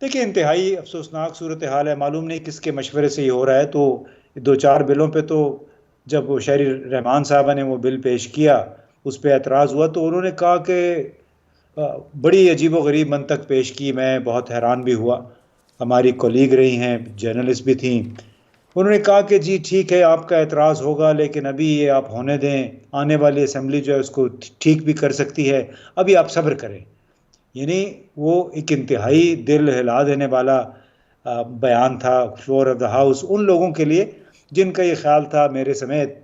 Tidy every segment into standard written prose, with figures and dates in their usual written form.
دیکھیں انتہائی افسوسناک صورتحال ہے، معلوم نہیں کس کے مشورے سے یہ ہو رہا ہے۔ تو دو چار بلوں پہ تو جب وہ شہری رحمان صاحبہ نے وہ بل پیش کیا، اس پہ اعتراض ہوا تو انہوں نے کہا کہ بڑی عجیب و غریب منطق پیش کی، میں بہت حیران بھی ہوا۔ ہماری کولیگ رہی ہیں، جرنلسٹ بھی تھیں، انہوں نے کہا کہ جی ٹھیک ہے آپ کا اعتراض ہوگا لیکن ابھی یہ آپ ہونے دیں، آنے والی اسمبلی جو ہے اس کو ٹھیک بھی کر سکتی ہے، ابھی آپ صبر کریں۔ یعنی وہ ایک انتہائی دل ہلا دینے والا بیان تھا فلور آف دا ہاؤس ان لوگوں کے لیے جن کا یہ خیال تھا میرے سمیت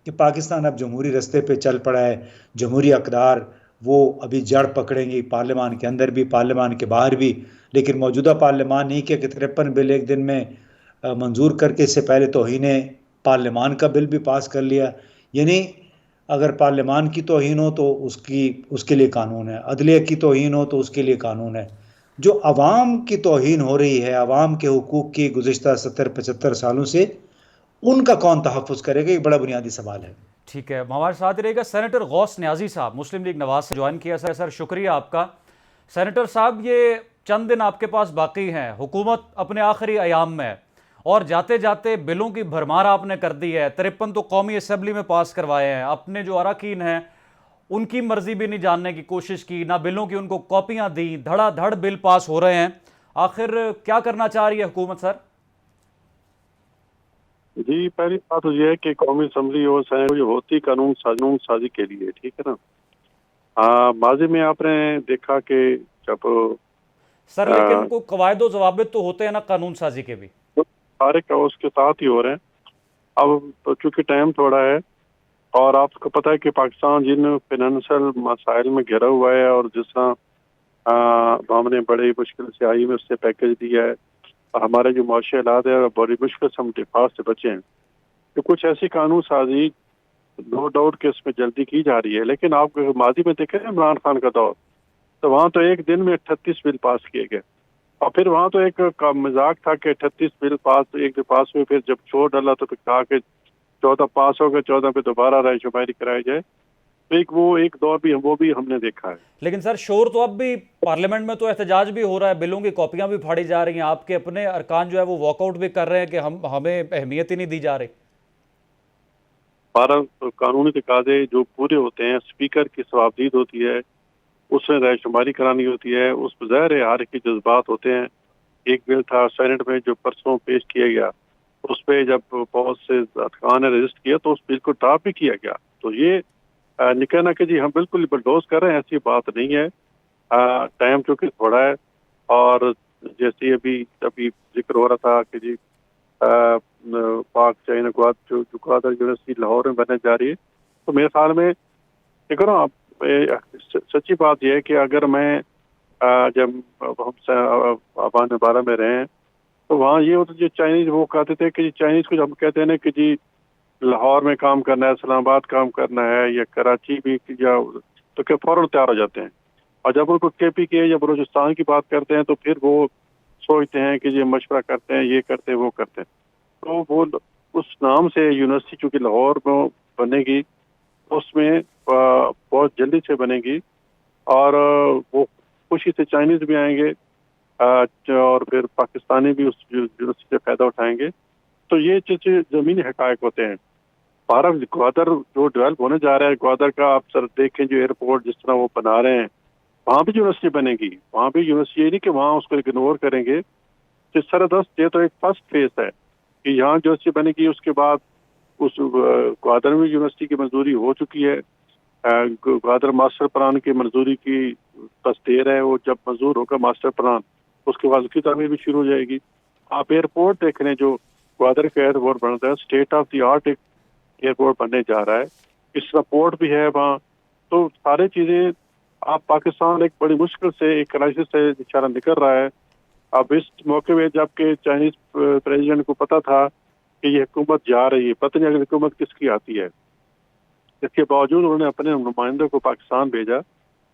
کہ پاکستان اب جمہوری رستے پہ چل پڑا ہے، جمہوری اقدار وہ ابھی جڑ پکڑیں گی، پارلیمان کے اندر بھی پارلیمان کے باہر بھی۔ لیکن موجودہ پارلیمان نہیں کہ 53 بل ایک دن میں منظور کر کے اس سے پہلے توہین پارلیمان کا بل بھی پاس کر لیا۔ یعنی اگر پارلیمان کی توہین ہو تو اس کے لیے قانون ہے، عدلیہ کی توہین ہو تو اس کے لیے قانون ہے۔ جو عوام کی توہین ہو رہی ہے، عوام کے حقوق کی گزشتہ 70-75 سالوں سے، ان کا کون تحفظ کرے گا؟ یہ بڑا بنیادی سوال ہے۔ ٹھیک ہے، ہمارے ساتھ رہے گا سینیٹر غوث نیازی صاحب، مسلم لیگ نواز سے جوائن کیا۔ سر شکریہ آپ کا۔ سینیٹر صاحب، یہ چند دن آپ کے پاس باقی ہیں، حکومت اپنے آخری ایام میں، اور جاتے جاتے بلوں کی بھرمار آپ نے کر دی ہے۔ 53 تو قومی اسمبلی میں پاس کروائے ہیں، اپنے جو اراکین ہیں ان کی مرضی بھی نہیں جاننے کی کوشش کی، نہ بلوں کی ان کو کاپیاں دیں، دھڑا دھڑ بل پاس ہو رہے ہیں۔ آخر کیا کرنا چاہ رہی ہے حکومت سر؟ جی، پہلی بات تو یہ ہے کہ قومی اسمبلی اور سینیٹ جو ہوتی قانون سازی کے لیے، ٹھیک ہے نا۔ ماضی میں آپ نے دیکھا کہ جب سر لیکن کوئی قواعد و ضوابط تو ہوتے ہیں نا قانون سازی کے بھی۔ سارے کا اس کے ساتھ ہی ہو رہے ہیں۔ اب چونکہ ٹائم تھوڑا ہے اور آپ کو پتہ ہے کہ پاکستان جن فائنینشل مسائل میں گھرا ہوا ہے، اور جس طرح ہم نے بڑی مشکل سے آئی میں اس سے پیکج دیا ہے، اور ہمارے جو معاشی حالات ہے بڑی مشکل سے ہم دفاع سے بچے ہیں، تو کچھ ایسی قانون سازی نو ڈاؤٹ کہ اس میں جلدی کی جا رہی ہے۔ لیکن آپ ماضی میں دیکھیں عمران خان کا دور، تو وہاں تو ایک دن میں 38 بل پاس کیے گئے، اور پھر وہاں تو ایک مذاق تھا کہ 38 بل پاس ایک دن پاس ہوئے، پھر جب چھوڑ ڈالا تو پھر کہا کہ 14 پاس ہو گئے، 14 پہ دوبارہ رائے شماری کرائی جائے۔ ایک دور بھی وہ بھی ہم نے دیکھا ہے۔ لیکن سر شور تو اب بھی پارلیمنٹ میں تو احتجاج بھی ہو رہا ہے، بلوں کی کاپیاں بھی پھاڑی جا رہی ہیں، آپ کے اپنے ارکان جو ہے وہ واک آؤٹ بھی کر رہے ہیں کہ ہمیں اہمیت ہی نہیں دی جا رہی۔ 12 قانونی تقاضے جو پورے ہوتے ہیں، اسپیکر کی صوابدید ہوتی ہے، اس میں رائے شماری کرانی ہوتی ہے، اس میں ظاہر ہے ہر کی جذبات ہوتے ہیں۔ ایک بل تھا سینٹ میں جو پرسوں پیش کیا گیا، اس پہ جب بہت سے ارکان نے رجسٹ کیا تو اس بل کو ڈراپ بھی کیا گیا۔ تو یہ نکلنا کہ جی ہم بالکل بلڈوز کر رہے ہیں، ایسی بات نہیں ہے۔ ٹائم چونکہ تھوڑا ہے، اور جیسے ابھی ذکر ہو رہا تھا کہ جی پاک چائنا گوادر یونیورسٹی لاہور میں بننے جا رہی ہے، تو میرے خیال میں دیکھو نا، سچی بات یہ ہے کہ اگر میں جب ہم آبان بارہ میں رہے ہیں تو وہاں یہ ہوتا جو چائنیز وہ کہتے تھے کہ چائنیز کو ہم کہتے ہیں نا کہ جی لاہور میں کام کرنا ہے، اسلام آباد کام کرنا ہے، یا کراچی بھی، یا تو کہ فوراً تیار ہو جاتے ہیں۔ اور جب ان کو کے پی کے یا بلوچستان کی بات کرتے ہیں تو پھر وہ سوچتے ہیں کہ یہ مشورہ کرتے ہیں، یہ کرتے ہیں، وہ کرتے ہیں۔ تو وہ اس نام سے یونیورسٹی چونکہ لاہور میں بنے گی، اس میں بہت جلدی سے بنے گی، اور وہ خوشی سے چائنیز بھی آئیں گے، اور پھر پاکستانی بھی اس یونیورسٹی سے فائدہ اٹھائیں گے۔ تو یہ چیزیں زمینی حقائق ہوتے ہیں۔ گوادر جو ڈیولپ ہونے جا رہا ہے، گوادر کا آپ سر دیکھیں جو ایئرپورٹ جس طرح وہ بنا رہے ہیں، وہاں بھی یونیورسٹی بنے گی، وہاں بھی یونیورسٹی، یہ نہیں کہ وہاں اس کو اگنور کریں گے۔ تو سردست یہ تو ایک فرسٹ فیز ہے کہ یہاں یونیورسٹی بنے گی، اس کے بعد اس گوادر میں یونیورسٹی کی منظوری ہو چکی ہے۔ گوادر ماسٹر پلان کی منظوری کی تصدیق ہے، وہ جب منظور ہوگا ماسٹر پلان اس کے بعد اس کی تعمیر بھی شروع ہو جائے گی۔ آپ ایئرپورٹ دیکھ لیں، جو گوادر کا ایئرپورٹ بنتا ہے، اسٹیٹ آف دی آرٹ ایک ایئرپورٹ بننے جا رہا ہے، اس کا پورٹ بھی ہے وہاں۔ تو سارے چیزیں آپ پاکستان ایک بڑی مشکل سے ایک کرائسس سے اشارہ نکل رہا ہے۔ اب اس موقع میں جب کہ چائنیز پریزیڈنٹ کو پتا تھا کہ یہ حکومت جا رہی ہے، پتہ نہیں اگر حکومت کس کی آتی ہے، اس کے باوجود انہوں نے اپنے نمائندوں کو پاکستان بھیجا،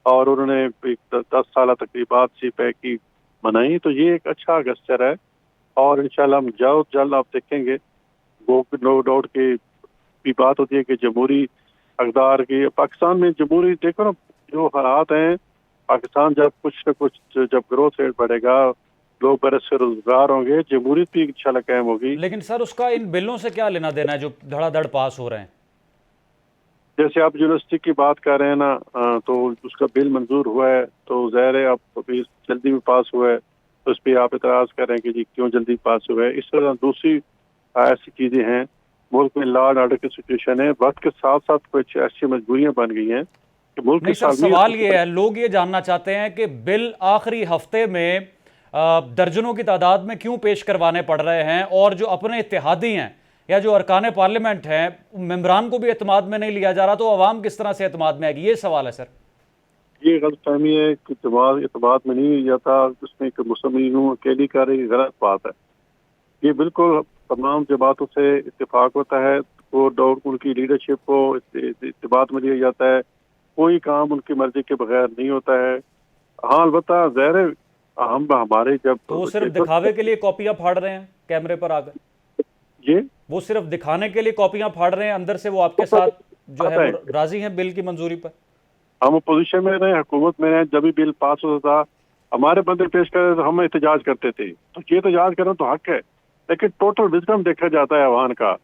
اور انہوں نے 10 سالہ تقریبات سی پے کی منائی۔ تو یہ ایک اچھا گسچر ہے، اور انشاءاللہ ہم جلد آپ دیکھیں گے۔ وہ نو ڈاؤٹ کی بھی بات ہوتی ہے کہ جمہوری اقدار کی پاکستان میں جمہوری، دیکھو نا جو حالات ہیں، پاکستان جب کچھ نہ کچھ جب گروتھ ریٹ بڑھے گا، لوگ برس سے روزگار ہوں گے, جمہوریت بھی انشاءاللہ قائم ہوگی. لیکن سر اس کا ان بلوں سے کیا لینا دینا ہے جو دھڑا دھڑ پاس ہو رہے ہیں؟ جیسے آپ یونیورسٹی کی بات کر رہے ہیں نا, تو اس کا بل منظور ہوا ہے, تو ظاہر ہے اب ابھی جلدی میں پاس ہوا ہے, تو اس پہ آپ اعتراض کر رہے ہیں کہ جی کیوں جلدی پاس ہوا ہے. اس طرح دوسری ایسی چیزیں ہیں, ملک میں لا اینڈ آرڈر کی سچویشن ہے, وقت کے ساتھ ساتھ کچھ ایسی مجبوریاں بن گئی ہیں کہ ملک نہیں کی سر, سالمیت. سوال یہ ہے, لوگ یہ جاننا چاہتے ہیں کہ بل آخری ہفتے میں درجنوں کی تعداد میں کیوں پیش کروانے پڑ رہے ہیں, اور جو اپنے اتحادی ہیں یا جو ارکان پارلیمنٹ ہیں ممبران کو بھی اعتماد میں نہیں لیا جا رہا, تو عوام کس طرح سے اعتماد میں آئے گی؟ یہ سوال ہے سر. یہ غلط فہمی ہے کہ اعتماد میں نہیں لیا جاتا, اس میں کہ مسلمانوں اکیلی کر رہی غلط بات ہے. یہ بالکل تمام جماعتوں سے اتفاق ہوتا ہے, وہ ان کی لیڈرشپ کو اتباع میں لیا جاتا ہے, کوئی کام ان کی مرضی کے بغیر نہیں ہوتا ہے. ہاں البتہ ظاہر ہے ہمارے جب تو وہ صرف دکھاوے کے لیے کاپیاں پھاڑ رہے ہیں کیمرے پر آ کر, یہ وہ صرف دکھانے کے لیے کاپیاں پھاڑ رہے ہیں, اندر سے وہ آپ کے ساتھ جو ہے وہ راضی ہیں بل کی منظوری پر؟ ہم اپوزیشن میں رہے, حکومت میں رہے, جب بھی بل پاس ہوتا تھا ہمارے بندے پیش کرتے تو ہم احتجاج کرتے تھے, تو یہ احتجاج کرنا تو حق ہے, لیکن ٹوٹل وزڈم دیکھا جاتا ہے عوام کا.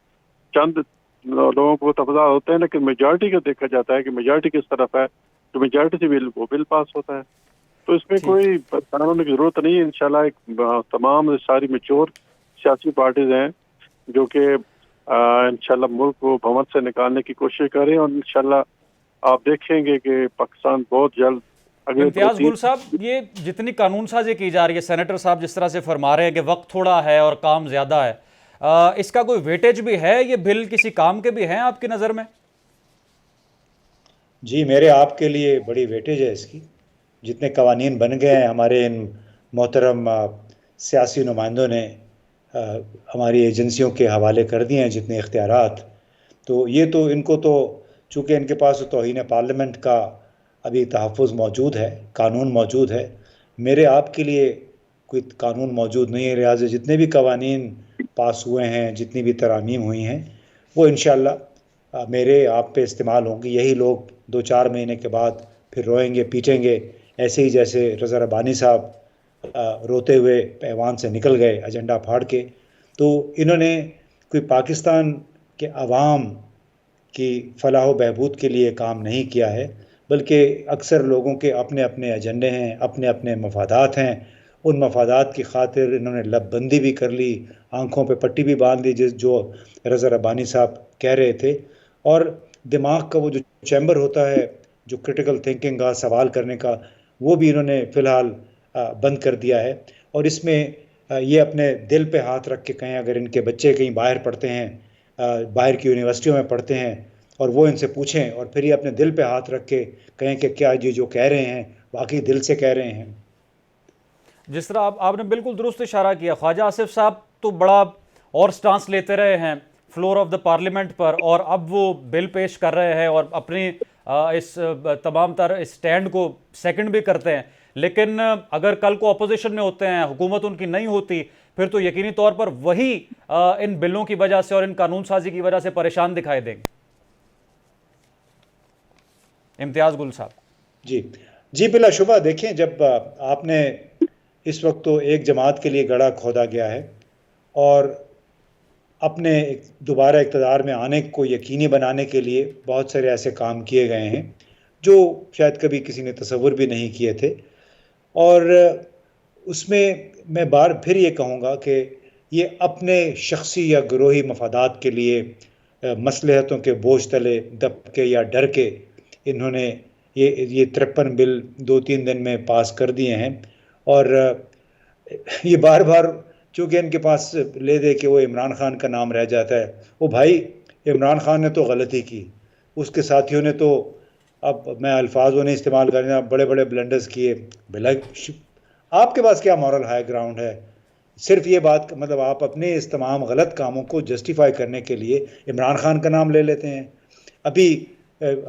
چند لوگوں کو تفضا ہوتے ہیں, لیکن میجارٹی کا دیکھا جاتا ہے کہ میجارٹی کس طرف ہے, تو میجارٹی سے وہ بل پاس ہوتا ہے. تو اس میں کوئی پریشان ہونے کی ضرورت نہیں ہے. انشاءاللہ ایک تمام ساری میچور سیاسی پارٹیز ہیں جو کہ انشاءاللہ ملک کو بھنور سے نکالنے کی کوشش کریں, اور انشاءاللہ آپ دیکھیں گے کہ پاکستان بہت جلد. امتیاز گل صاحب, یہ جتنی قانون سازی کی جا رہی ہے, سینیٹر صاحب جس طرح سے فرما رہے ہیں کہ وقت تھوڑا ہے اور کام زیادہ ہے, اس کا کوئی ویٹیج بھی ہے؟ یہ بل کسی کام کے بھی ہیں آپ کی نظر میں؟ جی میرے آپ کے لیے بڑی ویٹیج ہے اس کی. جتنے قوانین بن گئے ہیں ہمارے ان محترم سیاسی نمائندوں نے ہماری ایجنسیوں کے حوالے کر دیے ہیں, جتنے اختیارات, تو یہ تو ان کو تو چونکہ ان کے پاس توہین پارلیمنٹ کا ابھی تحفظ موجود ہے, قانون موجود ہے. میرے آپ کے لیے کوئی قانون موجود نہیں ہے, لہٰذا جتنے بھی قوانین پاس ہوئے ہیں, جتنی بھی ترامیم ہوئی ہیں, وہ انشاءاللہ میرے آپ پہ استعمال ہوں گی. یہی لوگ 2-4 مہینے کے بعد پھر روئیں گے پیٹیں گے, ایسے ہی جیسے رضا ربانی صاحب روتے ہوئے ایوان سے نکل گئے ایجنڈا پھاڑ کے. تو انہوں نے کوئی پاکستان کے عوام کی فلاح و بہبود کے لیے کام نہیں کیا ہے, بلکہ اکثر لوگوں کے اپنے اپنے ایجنڈے ہیں, اپنے اپنے مفادات ہیں. ان مفادات کی خاطر انہوں نے لب بندی بھی کر لی, آنکھوں پہ پٹی بھی باندھ لی, جو رضا ربانی صاحب کہہ رہے تھے. اور دماغ کا وہ جو چیمبر ہوتا ہے, جو کرٹیکل تھنکنگ کا, سوال کرنے کا, وہ بھی انہوں نے فی الحال بند کر دیا ہے. اور اس میں یہ اپنے دل پہ ہاتھ رکھ کے کہیں, اگر ان کے بچے کہیں باہر پڑھتے ہیں, باہر کی یونیورسٹیوں میں پڑھتے ہیں, اور وہ ان سے پوچھیں, اور پھر یہ اپنے دل پہ ہاتھ رکھ کے کہیں کہ کیا یہ جو کہہ رہے ہیں واقعی دل سے کہہ رہے ہیں. جس طرح آپ نے بالکل درست اشارہ کیا, خواجہ آصف صاحب تو بڑا اور سٹانس لیتے رہے ہیں فلور آف دا پارلیمنٹ پر, اور اب وہ بل پیش کر رہے ہیں اور اپنی اس تمام تر اسٹینڈ کو سیکنڈ بھی کرتے ہیں. لیکن اگر کل کو اپوزیشن میں ہوتے ہیں, حکومت ان کی نہیں ہوتی, پھر تو یقینی طور پر وہی ان بلوں کی وجہ سے اور ان قانون سازی کی وجہ سے پریشان دکھائی دیں گے. امتیاز گل صاحب. جی بلا شبہ. دیکھیں, جب آپ نے اس وقت تو ایک جماعت کے لیے گڑھا کھودا گیا ہے, اور اپنے دوبارہ اقتدار میں آنے کو یقینی بنانے کے لیے بہت سارے ایسے کام کیے گئے ہیں جو شاید کبھی کسی نے تصور بھی نہیں کیے تھے. اور اس میں پھر یہ کہوں گا کہ یہ اپنے شخصی یا گروہی مفادات کے لیے مصلحتوں کے بوجھ تلے دب کے یا ڈر کے انہوں نے یہ 53 بل 2-3 دن میں پاس کر دیے ہیں. اور یہ بار بار چونکہ ان کے پاس لے دے کہ وہ عمران خان کا نام رہ جاتا ہے. وہ بھائی, عمران خان نے تو غلطی کی, اس کے ساتھیوں نے تو, اب میں الفاظ وہ نہیں استعمال کرنا, بڑے بڑے بلنڈرز کیے. آپ کے پاس کیا مورل ہائی گراؤنڈ ہے؟ صرف یہ بات, مطلب آپ اپنے اس تمام غلط کاموں کو جسٹیفائی کرنے کے لیے عمران خان کا نام لے لیتے ہیں. ابھی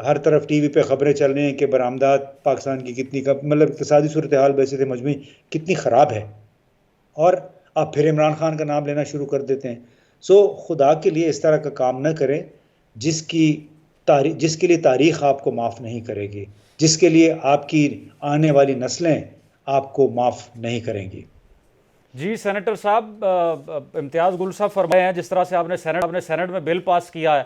ہر طرف ٹی وی پہ خبریں چل رہی ہیں کہ برآمدات پاکستان کی کتنی مطلب اقتصادی صورتحال ویسے تھے مجموعی کتنی خراب ہے, اور آپ پھر عمران خان کا نام لینا شروع کر دیتے ہیں. خدا کے لیے اس طرح کا کام نہ کریں جس کے لیے تاریخ آپ کو معاف نہیں کرے گی, جس کے لیے آپ کی آنے والی نسلیں آپ کو معاف نہیں کریں گی. جی سینیٹر صاحب، امتیاز گل صاحب فرمائے ہیں جس طرح سے آپ نے سینٹ میں بل پاس کیا ہے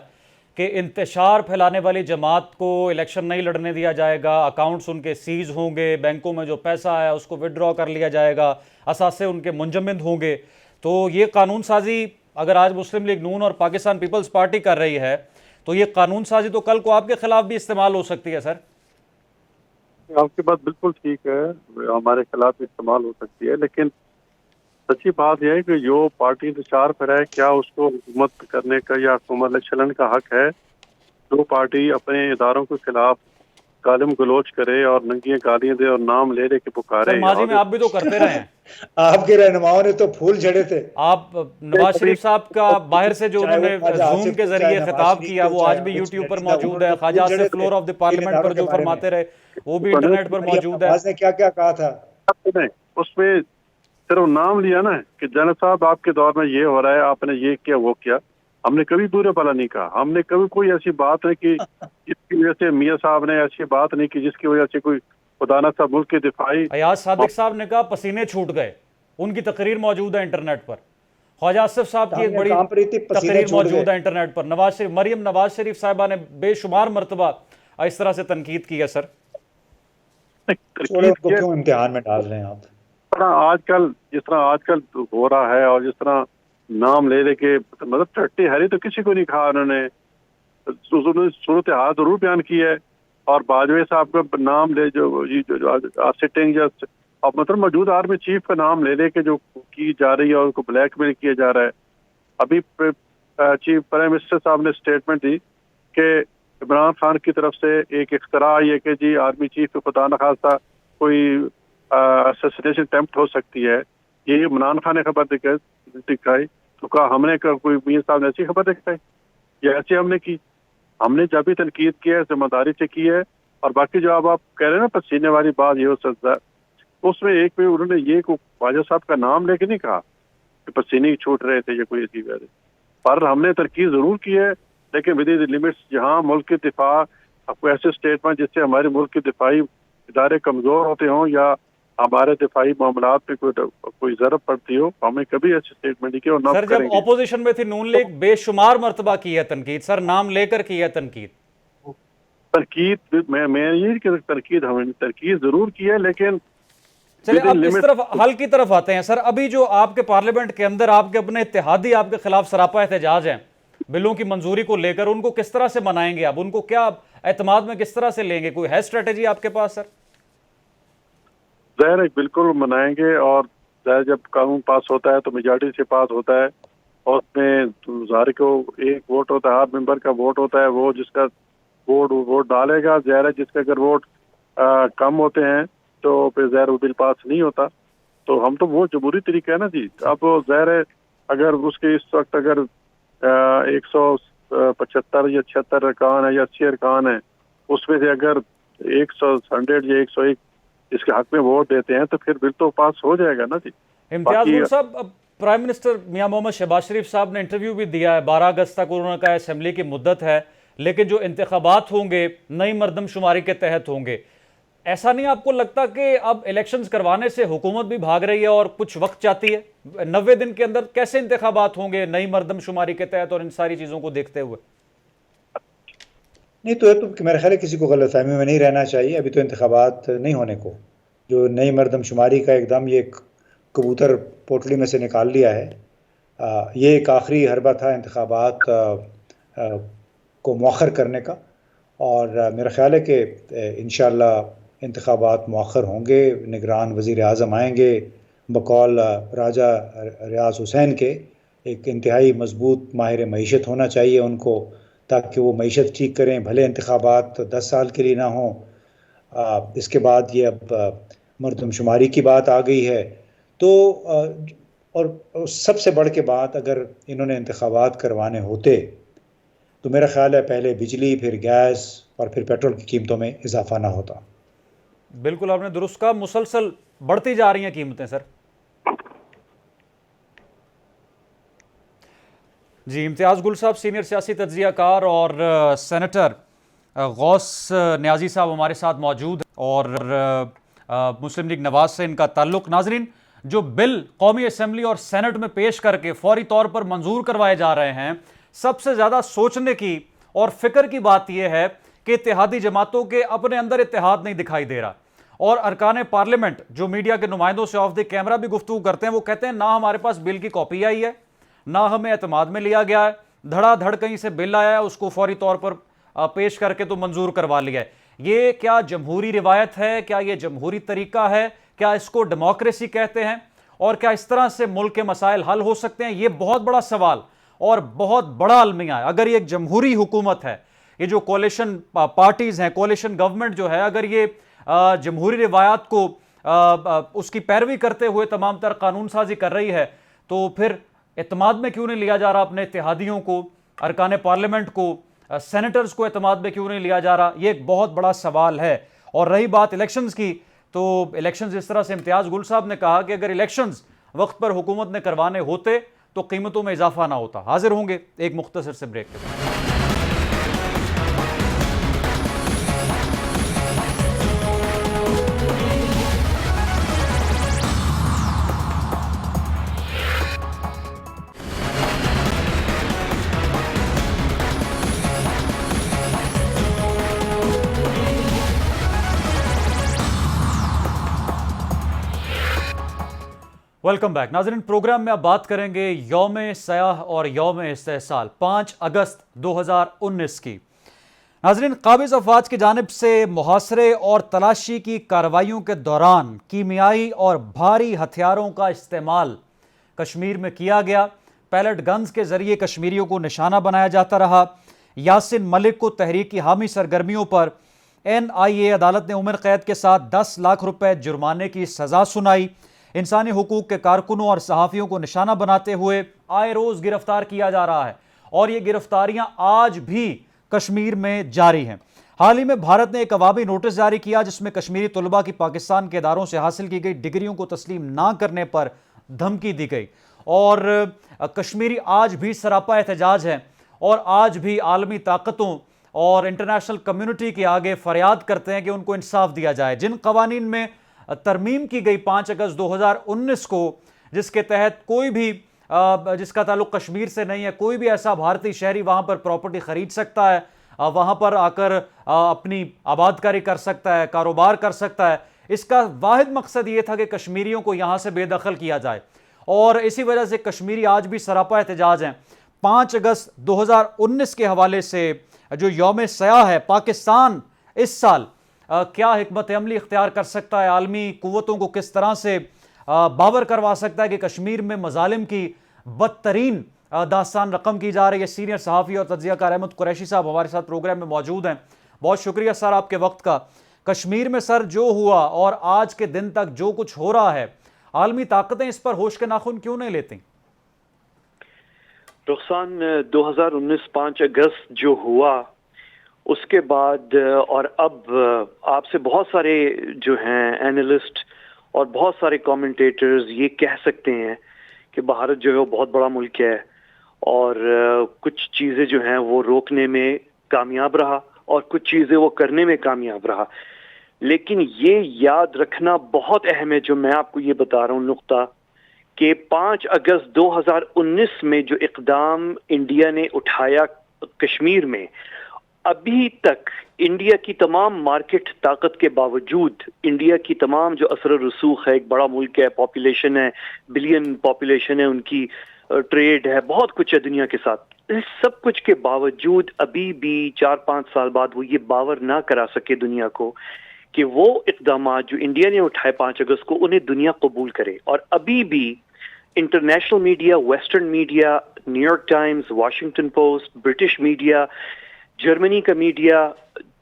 کہ انتشار پھیلانے والی جماعت کو الیکشن نہیں لڑنے دیا جائے گا، اکاؤنٹس ان کے سیز ہوں گے، بینکوں میں جو پیسہ ہے اس کو وڈرا کر لیا جائے گا، اثاثے ان کے منجمد ہوں گے. تو یہ قانون سازی اگر آج مسلم لیگ نون اور پاکستان پیپلز پارٹی کر رہی ہے تو یہ قانون سازی تو کل کو آپ کے خلاف بھی استعمال ہو سکتی ہے. سر آپ کی بات بالکل ٹھیک ہے، ہمارے خلاف بھی استعمال ہو سکتی ہے، لیکن سچی بات یہ ہے کہ جو پارٹی انتشار پر ہے کیا اس کو حکومت کرنے کا یا حکومت چلن کا حق ہے؟ جو پارٹی اپنے اداروں کے خلاف گالم گلوچ کرے اور ننگیاں گالیاں دے اور نام لے لے کے پکارے. سر ماضی میں آپ بھی تو کرتے رہے ہیں. آپ کے رہنماؤں نے تو پھول جھڑے تھے. آپ نواز شریف صاحب کا باہر سے جو انہوں نے زوم کے ذریعے خطاب کیا وہ آج بھی یوٹیوب پر موجود ہے. Khawaja Asif floor of the parliament پر جو فرماتے رہے وہ بھی انٹرنیٹ پر موجود ہے. نے کیا کیا کہا تھا اس میں صرف نام لیا نا کہ جنرل صاحب آپ کے دور میں یہ ہو رہا ہے، آپ نے یہ کیا وہ کیا. ہم نے کبھی برے بھلا نہیں کہا، ہم نے کبھی کوئی ایسی بات نہیں کی جس کی وجہ سے میاں صاحب نے ایسی بات نہیں کی جس کی وجہ سے کوئی خدا نہ صاحب ملک کے دفاعی. ایاز صادق صاحب نے کہا پسینے چھوٹ گئے، ان کی تقریر موجود ہے انٹرنیٹ پر. خواجہ آصف صاحب کی ایک بڑی تقریر موجود ہے انٹرنیٹ پر. مریم نواز شریف صاحبہ نے بے شمار مرتبہ اس طرح سے تنقید کی ہے. سر کیوں امتحان میں ڈال رہے ہیں آپ؟ آج کل جس طرح آج کل ہو رہا ہے اور جس طرح نام لے لے کے مطلب ٹٹی ہری تو کسی کو نہیں کہا. انہوں نے صورتحال ضرور بیان کی ہے اور باجوہ صاحب کا نام لے جو سٹنگ جسٹ اور مطلب موجود آرمی چیف کا نام لے لے کے جو کی جا رہی ہے اور ان کو بلیک میل کیا جا رہا ہے. ابھی چیف پرائم منسٹر صاحب نے اسٹیٹمنٹ دی کہ عمران خان کی طرف سے ایک اختراع آئی ہے کہ جی آرمی چیف کو خدا نخواستہ کوئی اسیسینیشن اٹیمپٹ ہو سکتی ہے. یہ عمران خان نے خبر دکھائی تو کہا ہم نے کوئی میاں صاحب نے ایسی خبر دکھائی یا ایسی ہم نے کی. ہم نے جب بھی تنقید کی ہے ذمہ داری سے کی ہے. اور باقی جو آپ کہہ رہے ہیں نا پسینے والی بات یہ ہو سکتا ہے، اس میں ایک بھی انہوں نے یہ خواجہ صاحب کا نام لے کے نہیں کہا کہ پسینے چھوٹ رہے تھے یا کوئی ایسی وجہ. پر ہم نے تنقید ضرور کی ہے لیکن ود ان لمٹس. جہاں ملک کے دفاع ایسے اسٹیٹمنٹ جس سے ہمارے ملک کے دفاعی ادارے کمزور ہوتے ہوں یا ہمارے دفاعی معاملات پہ کوئی ضرب پڑتی ہو، ہمیں کبھی ایسی اسٹیٹمنٹ نہیں کی اور نہ سر جب اپوزیشن میں تھی نون لیگ بے شمار مرتبہ کی ہے تنقید. سر نام لے کر کی ہے تنقید. میں یہ کہ تنقید ہمیں تنقید ضرور کی ہے لیکن چلے اب اس طرف حل کی طرف آتے ہیں. سر ابھی جو آپ کے پارلیمنٹ کے اندر آپ کے اپنے اتحادی آپ کے خلاف سراپا احتجاج ہیں بلوں کی منظوری کو لے کر، ان کو کس طرح سے منائیں گے؟ اب ان کو کیا اعتماد میں کس طرح سے لیں گے؟ کوئی ہے اسٹریٹجی آپ کے پاس؟ سر ظاہر ہے بالکل منائیں گے اور ظاہر جب قانون پاس ہوتا ہے تو میجارٹی سے پاس ہوتا ہے اور اس میں ظاہر کو ایک ووٹ ہوتا ہے، ہر ممبر کا ووٹ ہوتا ہے، وہ جس کا ووٹ ڈالے گا. ظاہر ہے جس کا اگر ووٹ کم ہوتے ہیں تو پھر ظاہر وہ بل پاس نہیں ہوتا. تو ہم تو وہ جمہوری طریقہ ہے نا جی. اب ظاہر ہے اگر اس کے اس وقت اگر 175 یا 76 ارکان ہے یا 80 ارکان ہے، اس میں سے اگر 100 یا 101 اس کے حق میں ووٹ دیتے ہیں تو پھر بل تو پاس ہو جائے گا نا جی. امتیاز گل صاحب، پرائم منسٹر میاں محمد شہباز شریف صاحب نے انٹرویو بھی دیا ہے. 12 اگست تک انہوں نے کہا اسمبلی کی مدت ہے لیکن جو انتخابات ہوں گے نئی مردم شماری کے تحت ہوں گے. ایسا نہیں آپ کو لگتا کہ اب الیکشنز کروانے سے حکومت بھی بھاگ رہی ہے اور کچھ وقت چاہتی ہے؟ 90 دن کے اندر کیسے انتخابات ہوں گے نئی مردم شماری کے تحت اور ان ساری چیزوں کو دیکھتے ہوئے؟ نہیں تو میرا خیال ہے کسی کو غلط فہمی میں نہیں رہنا چاہیے. ابھی تو انتخابات نہیں ہونے کو، جو نئی مردم شماری کا ایک دم یہ کبوتر پوٹلی میں سے نکال لیا ہے. یہ ایک آخری حربہ تھا انتخابات کو مؤخر کرنے کا، اور میرا خیال ہے کہ انشاءاللہ انتخابات مؤخر ہوں گے. نگران وزیر اعظم آئیں گے بقول راجہ ریاض حسین کے. ایک انتہائی مضبوط ماہر معیشت ہونا چاہیے ان کو تاکہ وہ معیشت ٹھیک کریں. بھلے انتخابات 10 سال کے لیے نہ ہوں. اس کے بعد یہ اب مردم شماری کی بات آ گئی ہے تو اور سب سے بڑھ کے بات، اگر انہوں نے انتخابات کروانے ہوتے تو میرا خیال ہے پہلے بجلی، پھر گیس اور پھر پیٹرول کی قیمتوں میں اضافہ نہ ہوتا. بالکل آپ نے درست کہا، مسلسل بڑھتی جا رہی ہیں قیمتیں. سر جی، امتیاز گل صاحب سینئر سیاسی تجزیہ کار اور سینیٹر غوث نیازی صاحب ہمارے ساتھ موجود ہیں اور مسلم لیگ نواز سے ان کا تعلق. ناظرین، جو بل قومی اسمبلی اور سینٹ میں پیش کر کے فوری طور پر منظور کروائے جا رہے ہیں، سب سے زیادہ سوچنے کی اور فکر کی بات یہ ہے کہ اتحادی جماعتوں کے اپنے اندر اتحاد نہیں دکھائی دے رہا، اور ارکان پارلیمنٹ جو میڈیا کے نمائندوں سے آف دی کیمرہ بھی گفتگو کرتے ہیں، وہ کہتے ہیں نہ ہمارے پاس بل کی کاپی آئی ہے، نہ ہمیں اعتماد میں لیا گیا ہے، دھڑا دھڑ کہیں سے بل آیا ہے، اس کو فوری طور پر پیش کر کے تو منظور کروا لیا ہے۔ یہ کیا جمہوری روایت ہے؟ کیا یہ جمہوری طریقہ ہے؟ کیا اس کو ڈیموکریسی کہتے ہیں؟ اور کیا اس طرح سے ملک کے مسائل حل ہو سکتے ہیں؟ یہ بہت بڑا سوال اور بہت بڑا المیہ ہے۔ اگر یہ ایک جمہوری حکومت ہے، یہ جو کولیشن پارٹیز ہیں، کولیشن گورنمنٹ جو ہے، اگر یہ جمہوری روایات کو اس کی پیروی کرتے ہوئے تمام تر قانون سازی کر رہی ہے، تو پھر اعتماد میں کیوں نہیں لیا جا رہا اپنے اتحادیوں کو، ارکان پارلیمنٹ کو، سینیٹرز کو اعتماد میں کیوں نہیں لیا جا رہا؟ یہ ایک بہت بڑا سوال ہے۔ اور رہی بات الیکشنز کی، تو الیکشنز اس طرح سے امتیاز گل صاحب نے کہا کہ اگر الیکشنز وقت پر حکومت نے کروانے ہوتے تو قیمتوں میں اضافہ نہ ہوتا۔ حاضر ہوں گے ایک مختصر سے بریک کے بعد۔ ویلکم بیک ناظرین، پروگرام میں اب بات کریں گے یوم سیاح اور یوم استحصال 5 اگست 2019 کی۔ ناظرین، قابض افواج کی جانب سے محاصرے اور تلاشی کی کارروائیوں کے دوران کیمیائی اور بھاری ہتھیاروں کا استعمال کشمیر میں کیا گیا۔ پیلٹ گنز کے ذریعے کشمیریوں کو نشانہ بنایا جاتا رہا۔ یاسین ملک کو تحریک کی حامی سرگرمیوں پر NIA عدالت نے عمر قید کے ساتھ 10 لاکھ روپے جرمانے کی سزا سنائی۔ انسانی حقوق کے کارکنوں اور صحافیوں کو نشانہ بناتے ہوئے آئے روز گرفتار کیا جا رہا ہے، اور یہ گرفتاریاں آج بھی کشمیر میں جاری ہیں۔ حال ہی میں بھارت نے ایک عوامی نوٹس جاری کیا جس میں کشمیری طلباء کی پاکستان کے اداروں سے حاصل کی گئی ڈگریوں کو تسلیم نہ کرنے پر دھمکی دی گئی، اور کشمیری آج بھی سراپا احتجاج ہے، اور آج بھی عالمی طاقتوں اور انٹرنیشنل کمیونٹی کے آگے فریاد کرتے ہیں کہ ان کو انصاف دیا جائے۔ جن قوانین میں ترمیم کی گئی 5 اگست 2019 کو، جس کے تحت کوئی بھی جس کا تعلق کشمیر سے نہیں ہے، کوئی بھی ایسا بھارتی شہری وہاں پر پراپرٹی خرید سکتا ہے، وہاں پر آ کر اپنی آبادکاری کر سکتا ہے، کاروبار کر سکتا ہے، اس کا واحد مقصد یہ تھا کہ کشمیریوں کو یہاں سے بے دخل کیا جائے، اور اسی وجہ سے کشمیری آج بھی سراپا احتجاج ہیں۔ 5 اگست 2019 کے حوالے سے جو یوم سیاح ہے، پاکستان اس سال کیا حکمت عملی اختیار کر سکتا ہے، عالمی قوتوں کو کس طرح سے باور کروا سکتا ہے کہ کشمیر میں مظالم کی بدترین داستان رقم کی جا رہی ہے؟ سینئر صحافی اور تجزیہ کار احمد قریشی صاحب ہمارے ساتھ پروگرام میں موجود ہیں۔ بہت شکریہ سر آپ کے وقت کا۔ کشمیر میں سر جو ہوا اور آج کے دن تک جو کچھ ہو رہا ہے، عالمی طاقتیں اس پر ہوش کے ناخن کیوں نہیں لیتی؟ رخسان، 2019 5 اگست جو ہوا اس کے بعد اور اب آپ سے بہت سارے جو ہیں اینالسٹ اور بہت سارے کامنٹیٹرز یہ کہہ سکتے ہیں کہ بھارت جو ہے وہ بہت بڑا ملک ہے، اور کچھ چیزیں جو ہیں وہ روکنے میں کامیاب رہا اور کچھ چیزیں وہ کرنے میں کامیاب رہا، لیکن یہ یاد رکھنا بہت اہم ہے جو میں آپ کو یہ بتا رہا ہوں نقطہ، کہ 5 اگست 2019 میں جو اقدام انڈیا نے اٹھایا کشمیر میں، ابھی تک انڈیا کی تمام مارکیٹ طاقت کے باوجود، انڈیا کی تمام جو اثر و رسوخ ہے، ایک بڑا ملک ہے، پاپولیشن ہے، بلین پاپولیشن ہے، ان کی ٹریڈ ہے، بہت کچھ ہے دنیا کے ساتھ، اس سب کچھ کے باوجود ابھی بھی 4-5 سال بعد وہ یہ باور نہ کرا سکے دنیا کو کہ وہ اقدامات جو انڈیا نے اٹھائے 5 اگست کو انہیں دنیا قبول کرے۔ اور ابھی بھی international media, western media, new York Times, Washington post, British media, Germany کا میڈیا،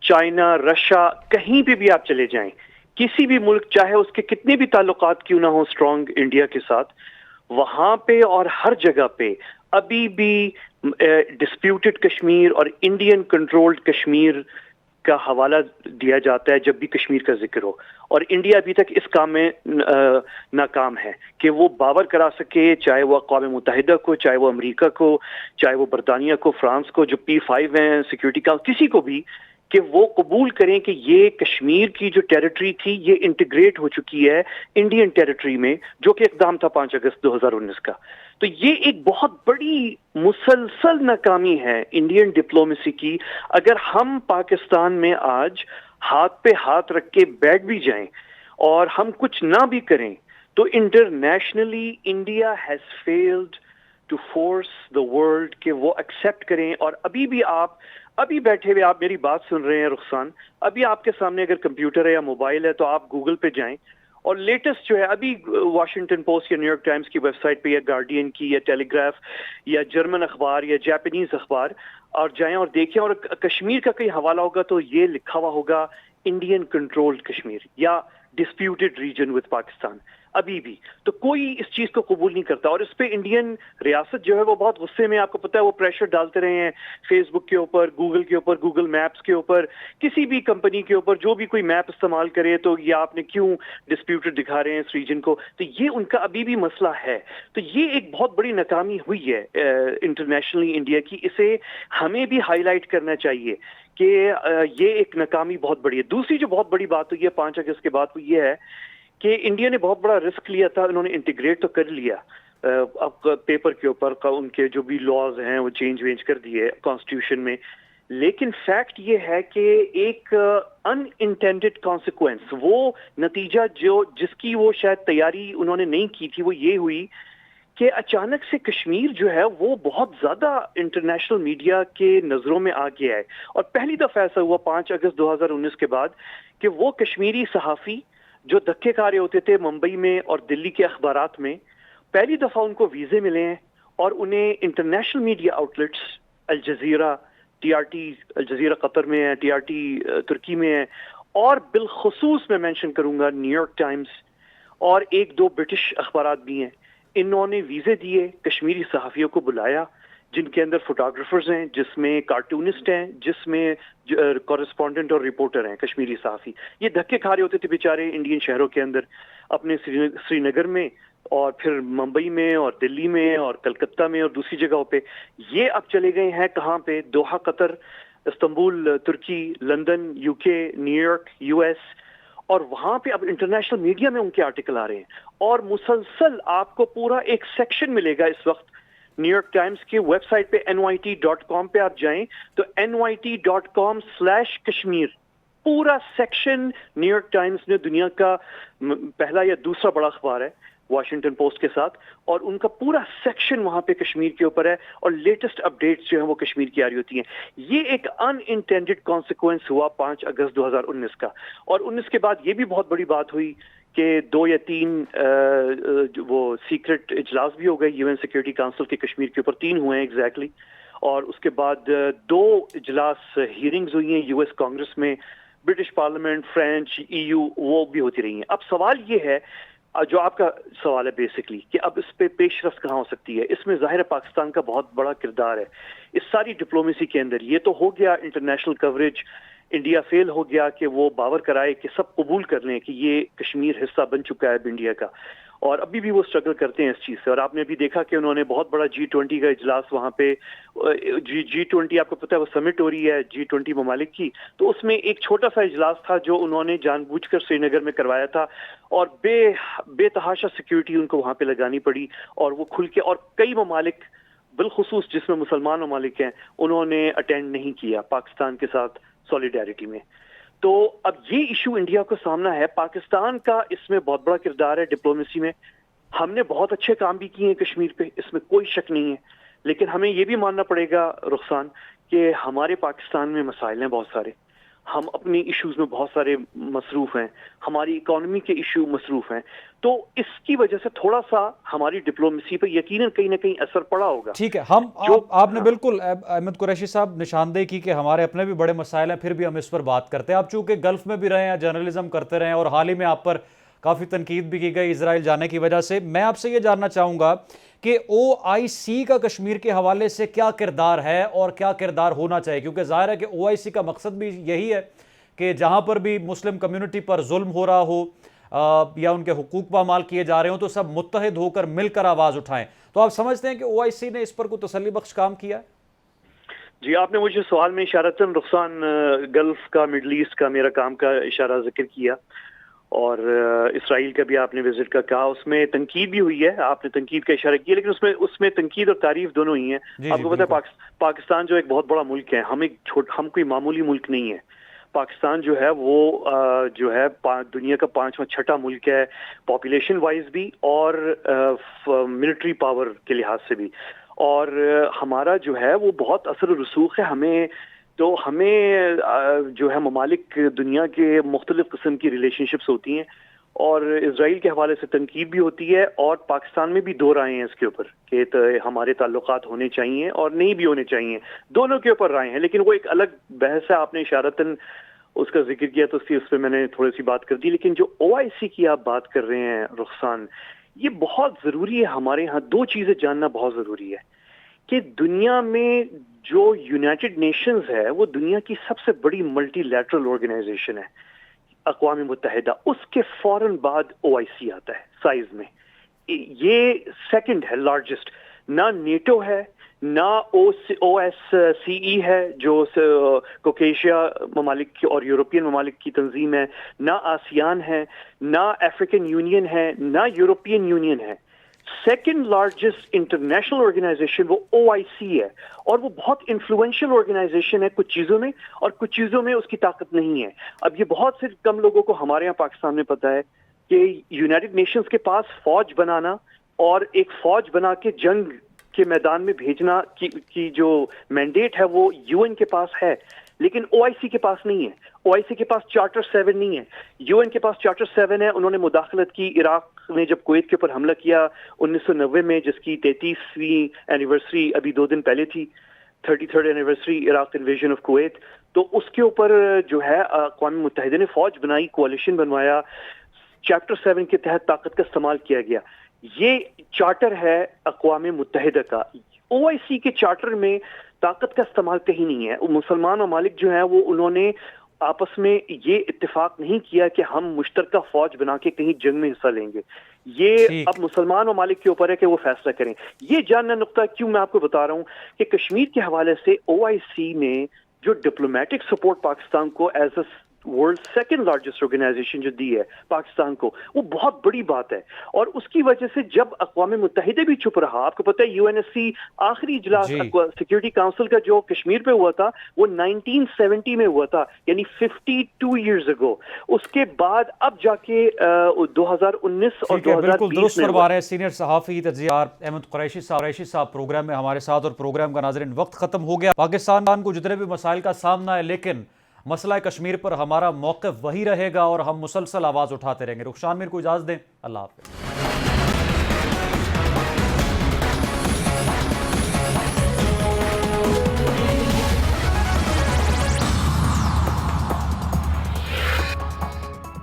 چائنا، رشیا، کہیں پہ بھی آپ چلے جائیں، کسی بھی ملک چاہے اس کے کتنے بھی تعلقات کیوں نہ ہو اسٹرانگ انڈیا کے ساتھ، وہاں پہ اور ہر جگہ پہ ابھی بھی ڈسپیوٹڈ کشمیر اور انڈین کنٹرولڈ کشمیر کا حوالہ دیا جاتا ہے جب بھی کشمیر کا ذکر ہو، اور انڈیا ابھی تک اس کام میں ناکام ہے کہ وہ باور کرا سکے، چاہے وہ اقوام متحدہ کو، چاہے وہ امریکہ کو، چاہے وہ برطانیہ کو، فرانس کو، جو P5 ہیں سیکیورٹی کا، کسی کو بھی، کہ وہ قبول کریں کہ یہ کشمیر کی جو ٹیریٹری تھی یہ انٹیگریٹ ہو چکی ہے انڈین ٹیریٹری میں، جو کہ اقدام تھا 5 اگست 2019 کا. تو یہ ایک بہت بڑی مسلسل ناکامی ہے انڈین ڈپلومیسی کی. اگر ہم پاکستان میں آج ہاتھ پہ ہاتھ رکھ کے بیٹھ بھی جائیں اور ہم کچھ نہ بھی کریں تو internationally India has failed to force the world کہ وہ ایکسیپٹ کریں. اور ابھی بیٹھے ہوئے آپ میری بات سن رہے ہیں رخسان، ابھی آپ کے سامنے اگر کمپیوٹر ہے یا موبائل ہے تو آپ گوگل پہ جائیں اور لیٹسٹ جو ہے ابھی واشنگٹن پوسٹ یا نیو یارک ٹائمز کی ویب سائٹ پہ یا گارڈین کی یا ٹیلی گراف یا جرمن اخبار یا جاپانیز اخبار اور جائیں اور دیکھیں، اور کشمیر کا کہیں حوالہ ہوگا تو یہ لکھا ہوا ہوگا انڈین کنٹرولڈ کشمیر یا ڈسپیوٹڈ ریجن ود پاکستان. ابھی بھی تو کوئی اس چیز کو قبول نہیں کرتا، اور اس پہ انڈین ریاست جو ہے وہ بہت غصے میں، آپ کو پتہ ہے وہ پریشر ڈالتے رہے ہیں فیس بک کے اوپر، گوگل کے اوپر، گوگل میپس کے اوپر، کسی بھی کمپنی کے اوپر جو بھی کوئی میپ استعمال کرے تو یہ آپ نے کیوں ڈسپیوٹڈ دکھا رہے ہیں اس ریجن کو. تو یہ ان کا ابھی بھی مسئلہ ہے. تو یہ ایک بہت بڑی ناکامی ہوئی ہے انٹرنیشنلی انڈیا کی، اسے ہمیں بھی ہائی لائٹ کرنا چاہیے کہ یہ ایک ناکامی بہت بڑی ہے. دوسری جو بہت بڑی بات ہوئی ہے 5 اگست کے بعد وہ یہ ہے کہ انڈیا نے بہت بڑا رسک لیا تھا. انہوں نے انٹیگریٹ تو کر لیا، اب پیپر کے اوپر ان کے جو بھی لاز ہیں وہ چینج کر دیے کانسٹیٹیوشن میں، لیکن فیکٹ یہ ہے کہ ایک ان انٹینڈڈ کانسیکوینس، وہ نتیجہ جس کی وہ شاید تیاری انہوں نے نہیں کی تھی، وہ یہ ہوئی کہ اچانک سے کشمیر جو ہے وہ بہت زیادہ انٹرنیشنل میڈیا کے نظروں میں آ گیا ہے. اور پہلی دفعہ ایسا ہوا 5 اگست 2019 کے بعد کہ وہ کشمیری صحافی جو دھکے کھا رہے ہوتے تھے ممبئی میں اور دلی کے اخبارات میں، پہلی دفعہ ان کو ویزے ملے ہیں اور انہیں international media outlets, Al Jazeera, T R T Al Jazeera Qatar میں ہے، ٹی آر ٹی ترکی میں ہے، اور بالخصوص میں مینشن کروں گا نیو یارک ٹائمز اور 1-2 برٹش اخبارات بھی ہیں. انہوں نے ویزے دیے، کشمیری صحافیوں کو بلایا جن کے اندر فوٹوگرافرز ہیں، جس میں کارٹونسٹ ہیں، جس میں کورسپونڈنٹ اور رپورٹر ہیں کشمیری صحافی. یہ دھکے کھا رہے ہوتے تھے بیچارے انڈین شہروں کے اندر، اپنے سری نگر میں اور پھر ممبئی میں اور دلی میں اور کلکتہ میں اور دوسری جگہوں پہ. یہ اب چلے گئے ہیں کہاں پہ؟ دوحہ قطر، استنبول ترکی، London U K, New York U S, اور وہاں پہ اب انٹرنیشنل میڈیا میں ان کے آرٹیکل آ رہے ہیں. اور مسلسل آپ کو پورا ایک سیکشن ملے گا اس وقت نیو یارک ٹائمز کی ویب سائٹ پہ nyt.com پہ آپ جائیں تو nyt.com/کشمیر پورا سیکشن نیو یارک ٹائمز نے، دنیا کا پہلا یا دوسرا بڑا اخبار ہے واشنگٹن پوسٹ کے ساتھ، اور ان کا پورا سیکشن وہاں پہ کشمیر کے اوپر ہے اور لیٹسٹ اپڈیٹس جو ہیں وہ کشمیر کی آ رہی ہوتی ہیں. یہ ایک ان انٹینڈڈ کانسیکوینس ہوا 5 اگست 2019 کا. اور 19 کے بعد یہ بھی بہت بڑی بات ہوئی کہ 2 یا 3 وہ سیکرٹ اجلاس بھی ہو گئے یو این سیکورٹی کونسل کے کشمیر کے اوپر، 3 ہوئے ہیں ایگزیکٹلی. اور اس کے بعد 2 اجلاس ہیئرنگز ہوئی ہیں یو ایس کانگریس میں، برٹش پارلیمنٹ، فرینچ، EU، وہ بھی ہوتی رہی ہیں. اب سوال یہ ہے جو آپ کا سوال ہے بیسکلی کہ اب اس پہ پیش رفت کہاں ہو سکتی ہے. اس میں ظاہر ہے پاکستان کا بہت بڑا کردار ہے اس ساری ڈپلومیسی کے اندر. یہ تو ہو گیا انٹرنیشنل کوریج، انڈیا فیل ہو گیا کہ وہ باور کرائے کہ سب قبول کر لیں کہ یہ کشمیر حصہ بن چکا ہے اب انڈیا کا، اور ابھی بھی وہ اسٹرگل کرتے ہیں اس چیز سے. اور آپ نے بھی دیکھا کہ انہوں نے بہت بڑا G20 کا اجلاس وہاں پہ، G20 آپ کو پتہ ہے وہ سمٹ ہو رہی ہے G20 ممالک کی، تو اس میں ایک چھوٹا سا اجلاس تھا جو انہوں نے جان بوجھ کر سری نگر میں کروایا تھا، اور بے تحاشا سیکیورٹی ان کو وہاں پہ لگانی پڑی، اور وہ کھل کے، اور کئی ممالک بالخصوص جس میں مسلمان ممالک ہیں انہوں نے اٹینڈ نہیں کیا پاکستان کے ساتھ سولیڈیرٹی میں. تو اب یہ ایشو انڈیا کو سامنا ہے. پاکستان کا اس میں بہت بڑا کردار ہے ڈپلومیسی میں. ہم نے بہت اچھے کام بھی کیے ہیں کشمیر پہ، اس میں کوئی شک نہیں ہے، لیکن ہمیں یہ بھی ماننا پڑے گا رخسان کہ ہمارے پاکستان میں مسائل ہیں بہت سارے، ہم اپنی ایشوز میں بہت سارے مصروف ہیں، ہماری اکانومی کے ایشو مصروف ہیں. تو اس کی وجہ سے تھوڑا سا ہماری ڈپلومیسی پہ یقیناً کہیں نہ کہیں اثر پڑا ہوگا. ٹھیک ہے، آپ نے بالکل احمد قریشی صاحب نشاندہی کی کہ ہمارے اپنے بھی بڑے مسائل ہیں، پھر بھی ہم اس پر بات کرتے ہیں. آپ چونکہ گلف میں بھی رہے ہیں، جرنلزم کرتے رہے ہیں، اور حال ہی میں آپ پر کافی تنقید بھی کی گئی اسرائیل جانے کی وجہ سے. میں آپ سے یہ جاننا چاہوں گا کہ OIC کا کشمیر کے حوالے سے کیا کردار ہے اور کیا کردار ہونا چاہیے، کیونکہ ظاہر ہے کہ OIC کا مقصد بھی یہی ہے کہ جہاں پر بھی مسلم کمیونٹی پر ظلم ہو رہا ہو یا ان کے حقوق پامال کیے جا رہے ہوں تو سب متحد ہو کر مل کر آواز اٹھائیں. تو آپ سمجھتے ہیں کہ OIC نے اس پر کوئی تسلی بخش کام کیا ہے؟ جی آپ نے مجھے سوال میں اشارتاً رخصان گلف کا مڈل ایسٹ کا میرا کام کا اشارہ ذکر کیا، اور اسرائیل کا بھی آپ نے وزٹ کا کہا، اس میں تنقید بھی ہوئی ہے، آپ نے تنقید کا اشارہ کیا، لیکن اس میں تنقید اور تعریف دونوں ہی ہیں۔ آپ کو پتہ ہے پاکستان جو ایک بہت بڑا ملک ہے، ہم کوئی معمولی ملک نہیں ہے۔ پاکستان جو ہے وہ جو ہے دنیا کا 5واں 6واں ملک ہے، پاپولیشن وائز بھی اور ملٹری پاور کے لحاظ سے بھی، اور ہمارا جو ہے وہ بہت اثر و رسوخ ہے۔ ہمیں جو ہے ممالک دنیا کے مختلف قسم کی ریلیشن شپس ہوتی ہیں، اور اسرائیل کے حوالے سے تنقید بھی ہوتی ہے، اور پاکستان میں بھی دو رائے ہیں اس کے اوپر کہ ہمارے تعلقات ہونے چاہیے اور نہیں بھی ہونے چاہیے، دونوں کے اوپر رائے ہیں، لیکن وہ ایک الگ بحث ہے۔ آپ نے اشارتاً اس کا ذکر کیا تو اس پہ میں نے تھوڑی سی بات کر دی، لیکن جو OIC کی آپ بات کر رہے ہیں رخصان، یہ بہت ضروری ہے۔ ہمارے ہاں دو چیزیں جاننا بہت ضروری ہے کہ دنیا میں جو یونائٹڈ نیشنز ہے وہ دنیا کی سب سے بڑی ملٹی لیٹرل آرگنائزیشن ہے، اقوام متحدہ، اس کے فوراً بعد OIC آتا ہے سائز میں، یہ سیکنڈ ہے لارجسٹ، نہ نیٹو ہے، نہ OSCE ہے جو کوکیشیا ممالک اور یورپین ممالک کی تنظیم ہے، نہ آسیان ہے، نہ افریقن یونین ہے، نہ یورپین یونین ہے۔ سیکنڈ لارجسٹ انٹرنیشنل آرگنائزیشن وہ OIC ہے، اور وہ بہت انفلوئنشل آرگنائزیشن ہے کچھ چیزوں میں، اور کچھ چیزوں میں اس کی طاقت نہیں ہے۔ اب یہ بہت سے کم لوگوں کو ہمارے یہاں پاکستان میں پتہ ہے کہ یونائٹڈ نیشنز کے پاس فوج بنانا اور ایک فوج بنا کے جنگ کے میدان میں بھیجنا کی جو مینڈیٹ ہے وہ UN کے پاس ہے، لیکن OIC کے پاس نہیں ہے۔ OIC کے پاس چارٹر 7 نہیں ہے، UN کے پاس چارٹر 7 ہے۔ انہوں نے مداخلت کی عراق نے جب کویت کے اوپر حملہ کیا 1990 میں، جس کی 33ویں اینیورسری ابھی 2 دن پہلے تھی، 33rd anniversary Iraq invasion of Kuwait, تو اس کے اوپر جو ہے اقوام متحدہ نے فوج بنائی، کوalition بنوایا، چیپٹر 7 کے تحت طاقت کا استعمال کیا گیا۔ یہ چارٹر ہے اقوام متحدہ کا۔ OIC کے چارٹر میں طاقت کا استعمال کہیں نہیں ہے۔ مسلمان ممالک جو ہیں وہ انہوں نے آپس میں یہ اتفاق نہیں کیا کہ ہم مشترکہ فوج بنا کے کہیں جنگ میں حصہ لیں گے۔ یہ اب مسلمان ممالک کے اوپر ہے کہ وہ فیصلہ کریں۔ یہ جاننا نقطہ کیوں میں آپ کو بتا رہا ہوں کہ کشمیر کے حوالے سے OIC نے جو ڈپلومیٹک سپورٹ پاکستان کو as a world second largest organisation جو دی ہے پاکستان کو، وہ بہت بڑی بات ہے، اور اس کی وجہ سے جب اقوام متحدہ بھی چپ رہا، آپ کو پتہ ہے UNSC آخری اجلاس سیکورٹی کاؤنسل کا جو کشمیر پہ ہوا تھا وہ 1970 میں ہوا تھا، یعنی 52 ایئرز اگو۔ اس کے بعد اب جا کے 2019 اور 2020 بالکل درست فرما رہے ہیں سینئر صحافی تجزیہار احمد قریشی صاحب پروگرام میں ہمارے ساتھ، اور پروگرام کا ناظرین وقت ختم ہو گیا۔ پاکستان کو جتنے بھی مسائل کا سامنا ہے، لیکن مسئلہ کشمیر پر ہمارا موقف وہی رہے گا، اور ہم مسلسل آواز اٹھاتے رہیں گے۔ رخشان میر کو اجازت دیں، اللہ حافظ۔